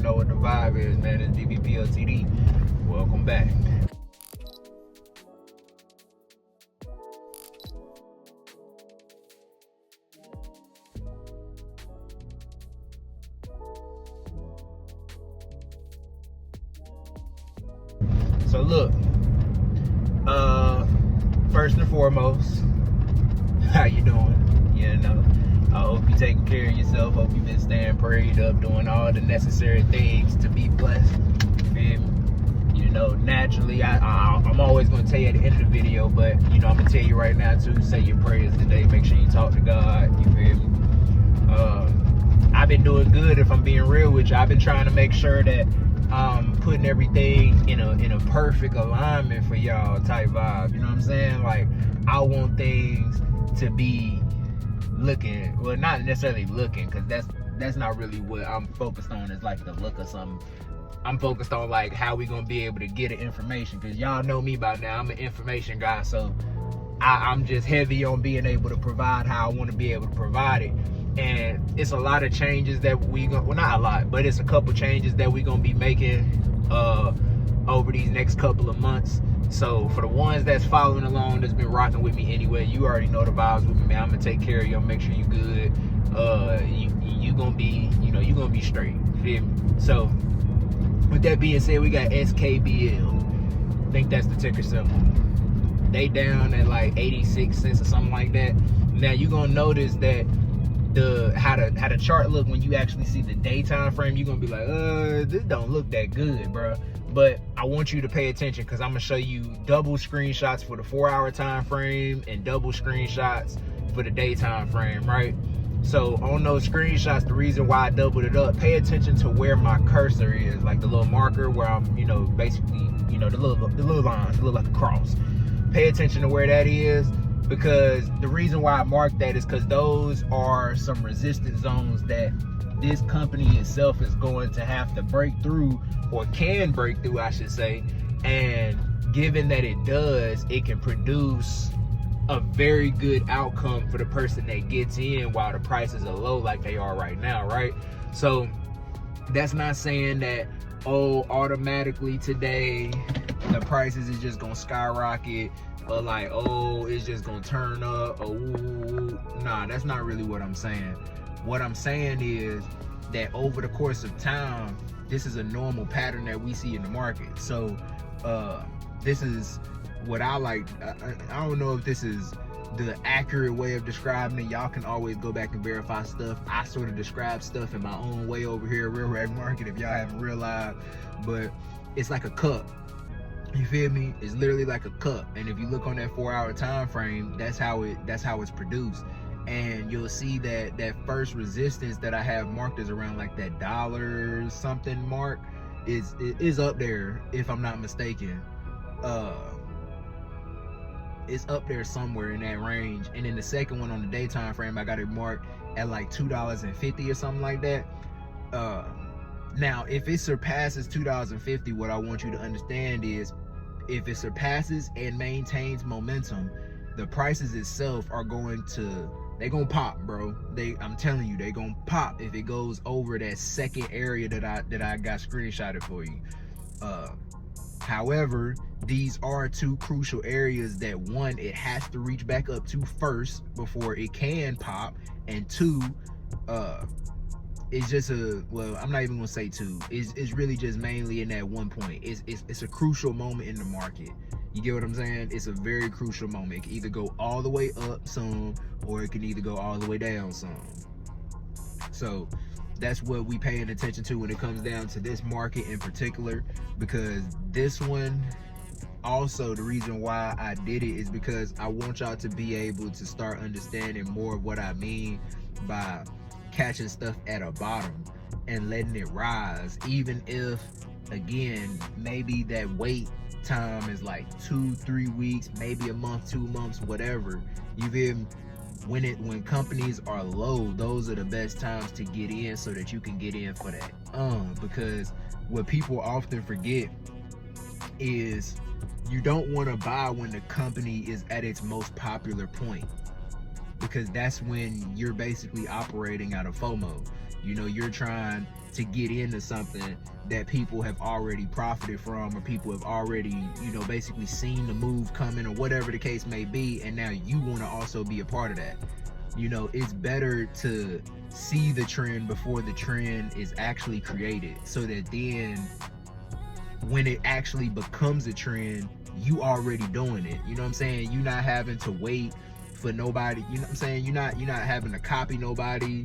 know what the vibe is, man. It's DBPOTD. Welcome back. So look, first and foremost, how you doing? You know, I hope you taking care of yourself. Hope you've been staying prayed up, doing all the necessary things to be blessed. You feel me? You know, naturally, I'm always going to tell you at the end of the video, but, you know, I'm going to tell you right now, too, say your prayers today. Make sure you talk to God. You feel me? I've been doing good, if I'm being real with you. I've been trying to make sure that I'm putting everything in a perfect alignment for y'all type vibe. You know what I'm saying? Like, I want things to be looking, well, not necessarily looking, because that's not really what I'm focused on, is like the look of something. I'm focused on like how we gonna be able to get the information, because y'all know me by now. I'm an information guy, so I'm just heavy on being able to provide how I want to be able to provide it. And it's a lot of changes that we gonna, well, not a lot, but it's a couple changes that we gonna be making over these next couple of months. So for the ones that's following along, that's been rocking with me anyway, you already know the vibes with me, man. I'm gonna take care of you, make sure you good. You gonna be, you know, you gonna be straight. Feel me? So with that being said, we got SKBL. I think that's the ticker symbol. They down at like 86 cents or something like that. Now you gonna notice that how the chart look when you actually see the daytime frame. You're gonna be like, this don't look that good, bro. But I want you to pay attention, because I'm gonna show you double screenshots for the 4-hour time frame and double screenshots for the daytime frame, right? So on those screenshots, the reason why I doubled it up, pay attention to where my cursor is, like the little marker where I'm, you know, basically, you know, the little lines, look like a cross. Pay attention to where that is, because the reason why I marked that is because those are some resistance zones that this company itself is going to have to break through, or can break through, I should say. And given that it does, it can produce a very good outcome for the person that gets in while the prices are low like they are right now, right? So that's not saying that, oh, automatically today the prices is just gonna skyrocket, or like, oh, it's just gonna turn up, or ooh. Nah, that's not really what I'm saying. What I'm saying is that over the course of time, this is a normal pattern that we see in the market. So this is what I like. I don't know if this is the accurate way of describing it. Y'all can always go back and verify stuff. I sort of describe stuff in my own way over here at Real Rag Market, if y'all haven't realized. But it's like a cup. You feel me? It's literally like a cup. And if you look on that 4-hour time frame, that's how it's produced. And you'll see that that first resistance that I have marked is around like that $1 something mark is up there, if I'm not mistaken. It's up there somewhere in that range. And then the second one on the daytime frame, I got it marked at like $2.50 or something like that. Now if it surpasses $2.50, what I want you to understand is, if it surpasses and maintains momentum, the prices itself are going to, they gonna pop, bro. I'm telling you, they gonna pop if it goes over that second area that I got screenshotted for you. However, these are two crucial areas that, one, it has to reach back up to first before it can pop, and two, it's just well, I'm not even gonna say two. It's really just mainly in that one point. It's a crucial moment in the market. You get what I'm saying? It's a very crucial moment. It can either go all the way up some, or it can either go all the way down some. So that's what we paying attention to when it comes down to this market in particular, because this one, also the reason why I did it is because I want y'all to be able to start understanding more of what I mean by catching stuff at a bottom and letting it rise, even if, again, maybe that wait time is like 2-3 weeks, maybe a month, 2 months, whatever. You feel me? When companies are low, those are the best times to get in, so that you can get in for that. Because what people often forget is you don't want to buy when the company is at its most popular point, because that's when you're basically operating out of FOMO. You know, you're trying to get into something that people have already profited from, or people have already, you know, basically seen the move coming, or whatever the case may be, and now you want to also be a part of that. You know, it's better to see the trend before the trend is actually created, so that then when it actually becomes a trend, you already doing it. You know what I'm saying? You're not having to wait for nobody. You know what I'm saying? You're not having to copy nobody.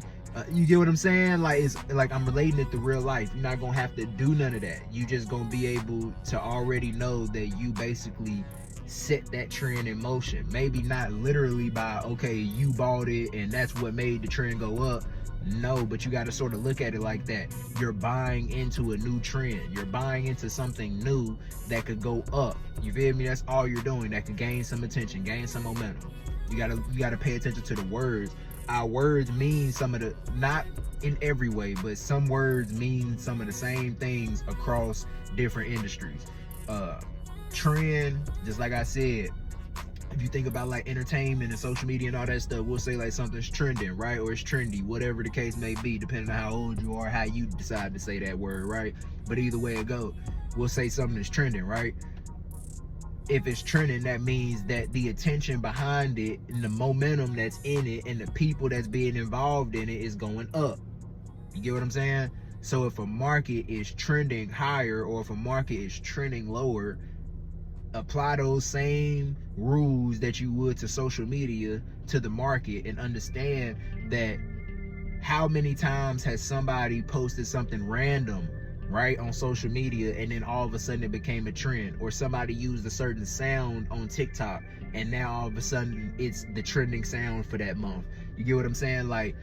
You get what I'm saying? Like, it's like I'm relating it to real life. You're not gonna have to do none of that. You just gonna be able to already know that you basically set that trend in motion. Maybe not literally by, okay, you bought it and that's what made the trend go up. No, but you got to sort of look at it like that. You're buying into a new trend. You're buying into something new that could go up. You feel me? That's all you're doing. That could gain some attention, gain some momentum. You gotta pay attention to the words. Our words mean some of the, not in every way, but some words mean some of the same things across different industries. Trend, just like I said, if you think about like entertainment and social media and all that stuff, we'll say like something's trending, right? Or it's trendy, whatever the case may be, depending on how old you are, how you decide to say that word, right? But either way it goes, we'll say something is trending, right? If it's trending, that means that the attention behind it and the momentum that's in it and the people that's being involved in it is going up. You get what I'm saying? So if a market is trending higher, or if a market is trending lower, apply those same rules that you would to social media to the market, and understand that how many times has somebody posted something random, right, on social media, and then all of a sudden it became a trend, or somebody used a certain sound on TikTok and now all of a sudden it's the trending sound for that month. You get what I'm saying? Like,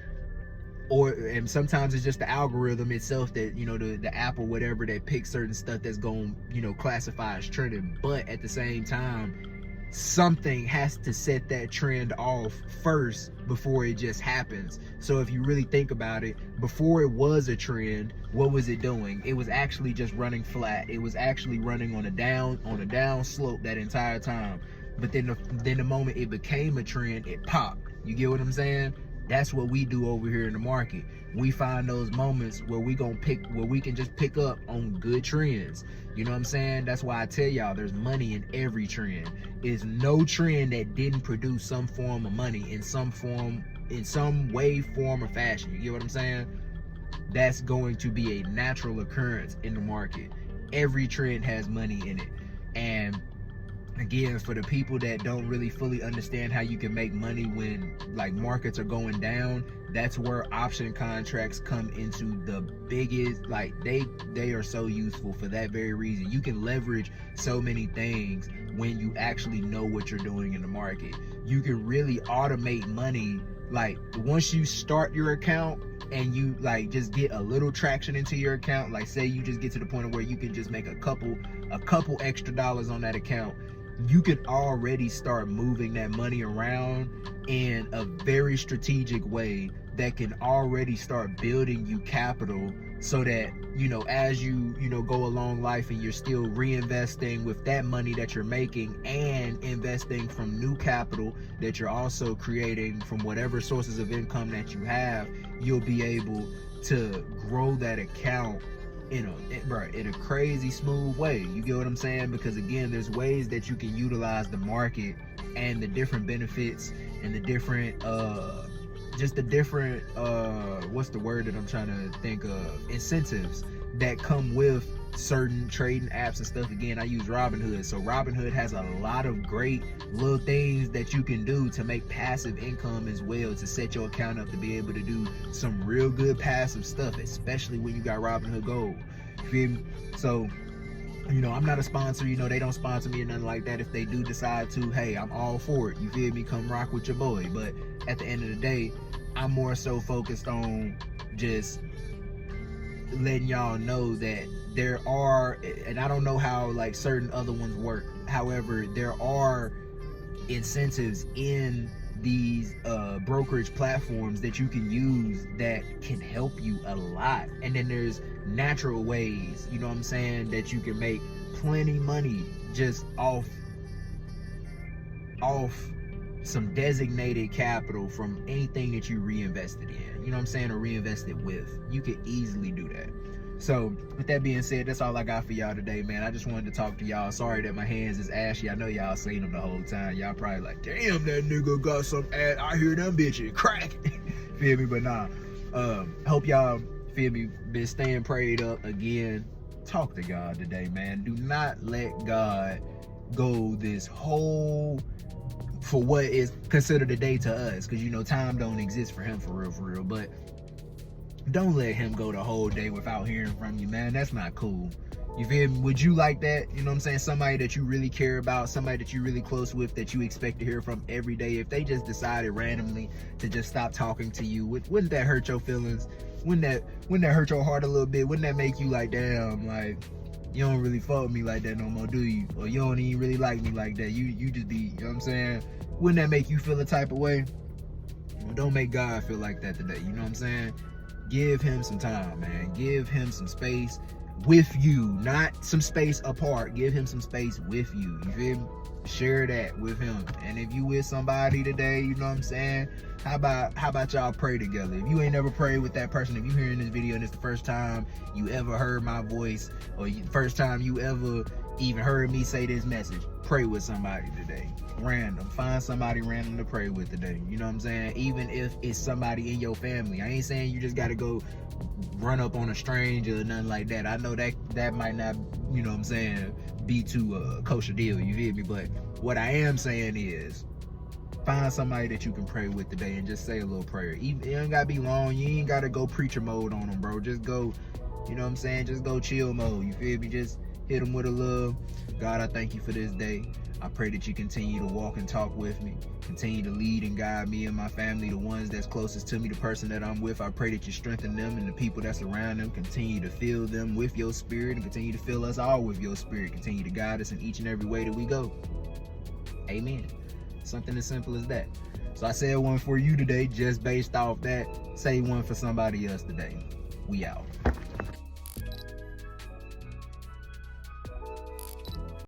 and sometimes it's just the algorithm itself that, you know, the Apple, whatever, that picks certain stuff that's going, you know, classify as trending. But at the same time, something has to set that trend off first before it just happens. So if you really think about it, before it was a trend, what was it doing? It was actually just running flat. It was actually running on a down slope that entire time. But then the moment it became a trend, it popped. You get what I'm saying? That's what we do over here in the market. We find those moments where we can just pick up on good trends. You know what I'm saying? That's why I tell y'all there's money in every trend. There's no trend that didn't produce some form of money in some form, in some way, form, or fashion. You get what I'm saying? That's going to be a natural occurrence in the market. Every trend has money in it. And again, for the people that don't really fully understand how you can make money when like markets are going down, that's where option contracts come into the biggest, like they are so useful for that very reason. You can leverage so many things when you actually know what you're doing in the market. You can really automate money. Like, once you start your account and you like just get a little traction into your account, like say you just get to the point of where you can just make a couple extra dollars on that account, you can already start moving that money around in a very strategic way that can already start building you capital, so that, you know, as you go along life and you're still reinvesting with that money that you're making and investing from new capital that you're also creating from whatever sources of income that you have, you'll be able to grow that account in a crazy smooth way. You get what I'm saying? Because again, there's ways that you can utilize the market and the different benefits and the different what's the word that I'm trying to think of, incentives that come with certain trading apps and stuff. Again, I use Robinhood. So Robinhood has a lot of great little things that you can do to make passive income as well, to set your account up to be able to do some real good passive stuff, especially when you got Robinhood Gold. You feel me? So, you know, I'm not a sponsor, you know, they don't sponsor me or nothing like that. If they do decide to, hey, I'm all for it. You feel me? Come rock with your boy. But at the end of the day, I'm more so focused on just letting y'all know that there are, and I don't know how like certain other ones work, however, there are incentives in these brokerage platforms that you can use that can help you a lot. And then there's natural ways, you know what I'm saying, that you can make plenty money just off some designated capital from anything that you reinvested in, you know what I'm saying, or reinvested with. You could easily do that. So with that being said, that's all I got for y'all today, man. I just wanted to talk to y'all. Sorry that my hands is ashy. I know y'all seen them the whole time. Y'all probably like, damn, that nigga got some ass. I hear them bitches crack. Feel me? But nah, hope y'all, feel me, been staying prayed up. Again, talk to God today, man. Do not let God go this whole, for what is considered a day to us, because you know time don't exist for him, for real. But don't let him go the whole day without hearing from you, man. That's not cool. You feel me? Would you like that? You know what I'm saying? Somebody that you really care about, somebody that you're really close with, that you expect to hear from every day, if they just decided randomly to just stop talking to you, wouldn't that hurt your feelings? Wouldn't that hurt your heart a little bit? Wouldn't that make you like, damn, like, you don't really fuck with me like that no more, do you? Or you don't even really like me like that. You just be, you know what I'm saying? Wouldn't that make you feel a type of way? Well, don't make God feel like that today, you know what I'm saying? Give him some time, man. Give him some space with you, not some space apart. Give him some space with you. You feel me? Share that with him. And if you with somebody today, you know what I'm saying, how about y'all pray together? If you ain't never prayed with that person, if you hearing this video and it's the first time you ever heard my voice, or first time you ever even heard me say this message, pray with somebody today. Random. Find somebody random to pray with today. You know what I'm saying? Even if it's somebody in your family. I ain't saying you just gotta go run up on a stranger or nothing like that. I know that might not, you know what I'm saying, be too kosher deal, you feel me? But what I am saying is, find somebody that you can pray with today and just say a little prayer. It ain't gotta be long. You ain't gotta go preacher mode on them, bro. Just go, you know what I'm saying, just go chill mode, you feel me? Just hit them with a love. God, I thank you for this day. I pray that you continue to walk and talk with me, continue to lead and guide me and my family, the ones that's closest to me, the person that I'm with. I pray that you strengthen them and the people that's around them. Continue to fill them with your spirit and continue to fill us all with your spirit. Continue to guide us in each and every way that we go. Amen. Something as simple as that. So I said one for you today, just based off that. Say one for somebody else today. We out.